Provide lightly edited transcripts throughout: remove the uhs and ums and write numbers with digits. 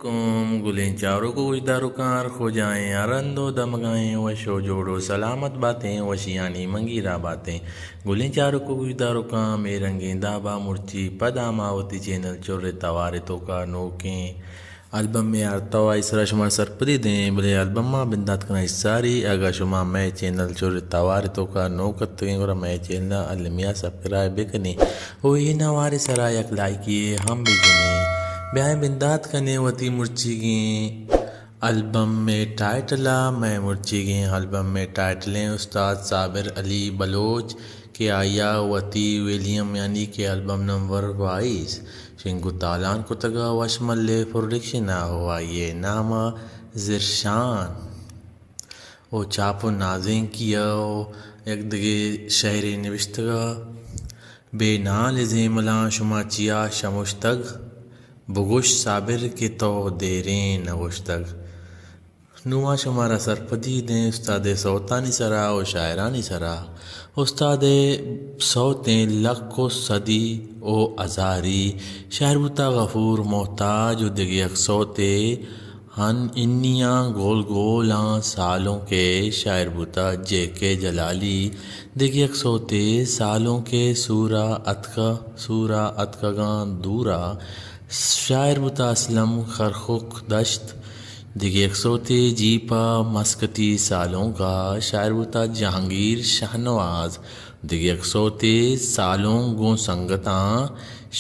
گلیں چاروں کو اجدا رکار کھو جائیں ارند و دمگائیں وشو جوڑو سلامت باتیں وشیانی منگیرہ باتیں گلیں چاروں کو اجدا رکاں میں رنگیں دابا مرچی پدا ماوتی چینل چور توارے تو کا نوکیں البم میں آرتوا اسرا شما سرپدی دیں بلے البم ما بندات کنا ساری اگا شما میں چینل چور توارے تو کا نوکت گیں اور میں چینل المیا سبسکرائب بکنی وہی نوارے سرا یک لائکیے ہم بھی جنیں بیائیں بندات کنے وتی مرچی گیں البم میں ٹائٹلا میں مرچی گیں البم میں ٹائٹلیں استاد صابر علی بلوچ کے آیا وتی ویلیم یعنی کہ البم نمبر 22 شنگو تالان کو تگا وشمل پروڈکشن ہوا یہ نام زرشان او چاپو نازیں کیا یک دگے شہر نوشتگا بے نال زیملا شما چیا شمشتگ بگوش صابر کے تو دیرین نوشتگ نوا شمارا سرپدی دیں استاد صوتانی سرا و شاعرانی سرا استاد صوتیں لکھ و صدی او ازاری شاعر بوتا غفور محتاج و دیگر صوتے ہن انیاں گول گولاں سالوں کے شاعر بوتا جے کے جلالی دیگر صوتے سالوں کے سورا اتکا گاں دورا شاعر بوتا اسلم خرخک دشت دیگر صوتے جیپا مسکتی سالوں کا شاعر بوتا جہانگیر شہنواز دیگر صوتے سالوں گوں سنگتاں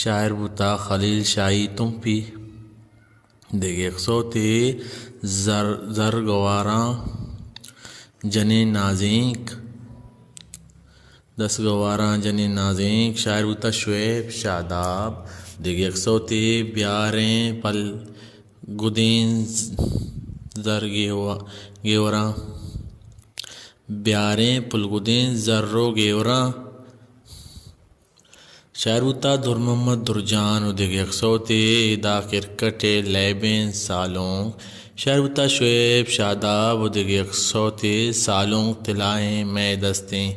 شاعر بوتا خلیل شاہی تمپی دیگر صوتے زرگواراں جنے نازینک 10 گواراں جنے نازینک شاعر بوتا شعیب شاداب دیگر صوتے بیاریں پل گدین گیوراں بیاریں پلگدین زرو گیوراں شاعر بوتا در محمد درجان و دیگر صوتے دا کرکٹ لیبین سالوں شاعر بوتا شعیب شاداب و دیگر صوتے سالوں تلائیں میں دستیں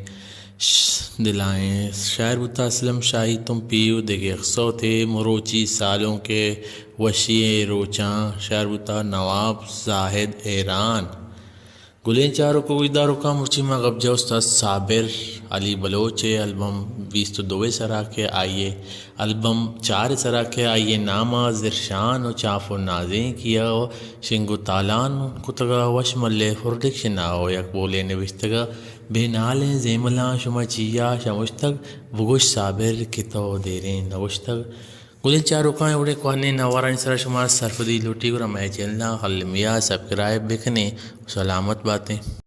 دلائیں شاعر بوتا اسلم شاہی تم پیو دیگر صوتے مروچی سالوں کے وشی روچاں شاعر بوتا نواب زاہد ایران گلیں چاروں کو اجدا رکاں مرچی ما غبجہ استاد صابر علی بلوچ البم 22 سرا کے آئیے البم 4 سرا کے آئیے نامہ زرشان و چاف و نازیں کیا شنگو تالان کتگا وشمل پروڈکشن آو یک بولے نوشتگا بے نالیں زیملاں شما چیا شمشتگ بگوش صابر کتو دیرین نوشتگ گلیں چاروں کا اڑے کوانے نوارانی سرا شما سرفدی لوٹی گرا میں چینل حلمیہ سبسکرائب بکنے سلامت باتیں